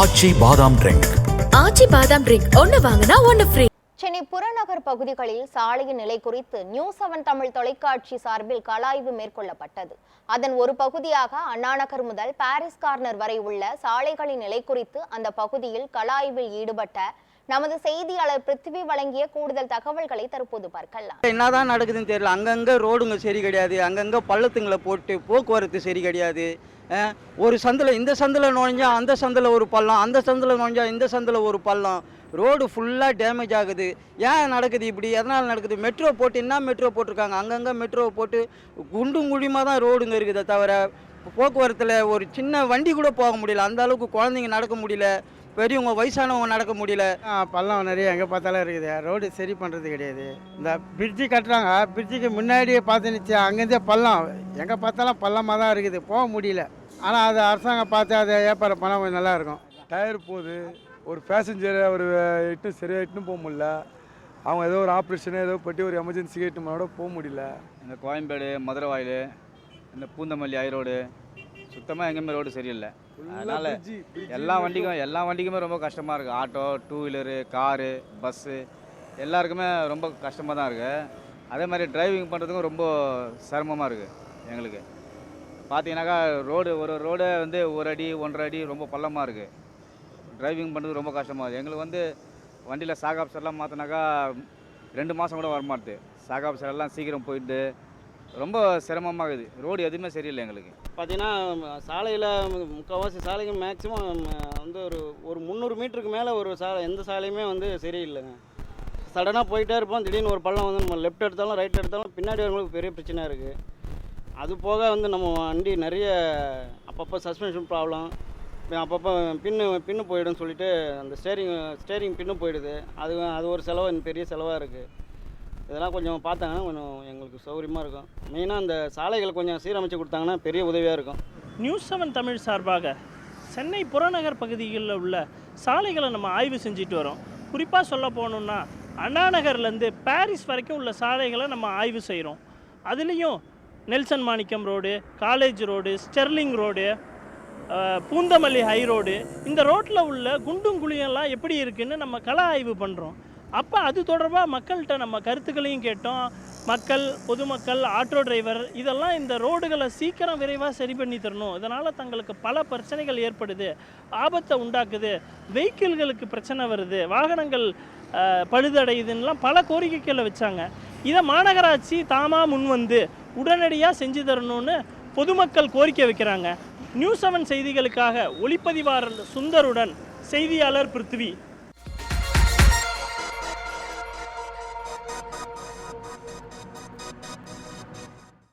ஆச்சி பாதாம் ட்ரிங்க். ஆச்சி பாதாம் ட்ரிங்க் ஒன்னு வாங்கினா ஒன்னு ஃப்ரீ. சென்னை புறநகர் பகுதிகளில் சாலையின் நிலை குறித்து நியூஸ் 7 தமிழ் தொலைக்காட்சி சார்பில் களஆய்வு மேற்கொள்ளப்பட்டது. அதன் ஒரு பகுதியாக அண்ணாநகர் முதல் பாரிஸ் கார்னர் வரை உள்ள சாலைகளின் நிலை குறித்து அந்த பகுதியில் களஆய்வில் ஈடுபட்ட நமது செய்தியாளர் பிருத்திவி வழங்கிய கூடுதல் தகவல்களை தற்போது பார்க்கலாம். என்னதான் நடக்குதுன்னு தெரியல. அங்கங்க ரோடுங்க சரி கிடையாது, அங்கங்க பள்ளத்துங்களை போட்டு போக்குவரத்து சரி கிடையாது. ஒரு சந்தில் இந்த சந்தில் நுழைஞ்சா அந்த சந்தில் ஒரு பள்ளம், அந்த சந்தில் நுழைஞ்சா இந்த சந்தில் ஒரு பள்ளம். ரோடு ஃபுல்லாக டேமேஜ் ஆகுது. ஏன் நடக்குது இப்படி? எதனால் நடக்குது? மெட்ரோ போட்டு என்ன மெட்ரோ போட்டிருக்காங்க, அங்கங்கே மெட்ரோ போட்டு குண்டும் குழியுமாக தான் ரோடுங்க இருக்குதே தவிர போக்குவரத்தில் ஒரு சின்ன வண்டி கூட போக முடியல. அந்த அளவுக்கு குழந்தைங்க நடக்க முடியல, பெரியவங்க வயசானவங்க நடக்க முடியல. பள்ளம் நிறைய எங்கே பார்த்தாலும் இருக்குது. ரோடு சரி பண்ணுறது கிடையாது. இந்த பிரிட்ஜு கட்டுறாங்க, பிரிட்ஜுக்கு முன்னாடியே பார்த்துனுச்சு அங்கேருந்தே பள்ளம், எங்கே பார்த்தாலும் பள்ளமாக தான் இருக்குது, போக முடியல. ஆனால் அது அரசாங்கம் பார்த்து அதை ஏற்பாடு பண்ணால் கொஞ்சம் நல்லாயிருக்கும். டயர் போகுது, ஒரு பேசஞ்சரை ஒரு சரியாக இட்டுன்னு போக முடியல. அவங்க ஏதோ ஒரு ஆப்ரேஷனு ஏதோ பற்றி ஒரு எமர்ஜென்சிக்கு இட்டுனோட போக முடியல. இந்த கோயம்பேடு மதுரை வாயில், இந்த பூந்தமல்லி ஐரோடு சுத்தமாக எங்கேயுமே ரோடு சரியில்லை. அதனால் எல்லா வண்டிக்குமே ரொம்ப கஷ்டமாக இருக்குது. Auto, two wheeler, car, bus எல்லாருக்குமே ரொம்ப கஷ்டமாக தான் இருக்குது. அதே மாதிரி டிரைவிங் பண்ணுறதுக்கும் ரொம்ப சிரமமாக இருக்குது எங்களுக்கு. பார்த்தீங்கன்னாக்கா ஒரு ரோடு வந்து 1 அடி 1.5 அடி ரொம்ப பள்ளமாக இருக்குது. டிரைவிங் பண்ணுறது ரொம்ப கஷ்டமாக இருக்குது எங்களுக்கு. வண்டியில் சாகாப்சர்லாம் மாற்றினாக்கா 2 மாதம் கூட வரமாட்டுது. சாகாப்சர் எல்லாம் சீக்கிரம் போயிட்டு ரொம்ப சிரமமாகுது. ரோடு எதுவுமே சரியில்லை எங்களுக்கு. பார்த்தீங்கன்னா சாலையில் முக்கால்வாசி சாலைகள் மேக்ஸிமம் வந்து ஒரு 300 மீட்டருக்கு மேலே ஒரு எந்த சாலையுமே வந்து சரியில்லைங்க. சடனாக போயிட்டே இருப்போம், திடீர்னு ஒரு பள்ளம் வந்து நம்ம லெஃப்ட் எடுத்தாலும் ரைட் எடுத்தாலும் பின்னாடி வரவங்களுக்கு பெரிய பிரச்சனையாக இருக்குது. அது போக வந்து நம்ம வண்டி நிறைய அப்பப்போ சஸ்பென்ஷன் ப்ராப்ளம், அப்பப்போ பின்னு போயிடும்னு சொல்லிட்டு அந்த ஸ்டேரிங் பின்னு போயிடுது. அது ஒரு செலவு, பெரிய செலவாக இருக்குது. இதெல்லாம் கொஞ்சம் பார்த்தாங்கன்னா கொஞ்சம் எங்களுக்கு சௌகரியமாக இருக்கும். மெயினாக அந்த சாலைகளை கொஞ்சம் சீரமைச்சு கொடுத்தாங்கன்னா பெரிய உதவியாக இருக்கும். நியூஸ் 7 தமிழ் சார்பாக சென்னை புறநகர் பகுதிகளில் உள்ள சாலைகளை நம்ம ஆய்வு செஞ்சுட்டு வரோம். குறிப்பாக சொல்ல போகணுன்னா அண்ணாநகர்லேருந்து பாரிஸ் வரைக்கும் உள்ள சாலைகளை நம்ம ஆய்வு செய்கிறோம். அதுலேயும் Nelson Manickam road, college road, Sterling road, Poonamallee high road, இந்த ரோட்டில் உள்ள குண்டும் குழியெல்லாம் எப்படி இருக்குதுன்னு நம்ம கள ஆய்வு பண்ணுறோம். அப்போ அது தொடர்பாக மக்கள்கிட்ட நம்ம கருத்துக்களையும் கேட்டோம். பொதுமக்கள், ஆட்டோ டிரைவர் இதெல்லாம் இந்த ரோடுகளை சீக்கிரம் விரைவாக சரி பண்ணி தரணும், இதனால் தங்களுக்கு பல பிரச்சனைகள் ஏற்படுது, ஆபத்தை உண்டாக்குது, வெஹிக்கிள்களுக்கு பிரச்சனை வருது, வாகனங்கள் பழுதடையுதுன்னெலாம் பல கோரிக்கைகளை வச்சாங்க. இதை மாநகராட்சி தாமாக முன் வந்து உடனடியாக செஞ்சு தரணும்னு பொதுமக்கள் கோரிக்கை வைக்கிறாங்க. நியூஸ் 7 செய்திகளுக்காக ஒளிப்பதிவாளர் சுந்தருடன் செய்தியாளர் பிருத்திவி.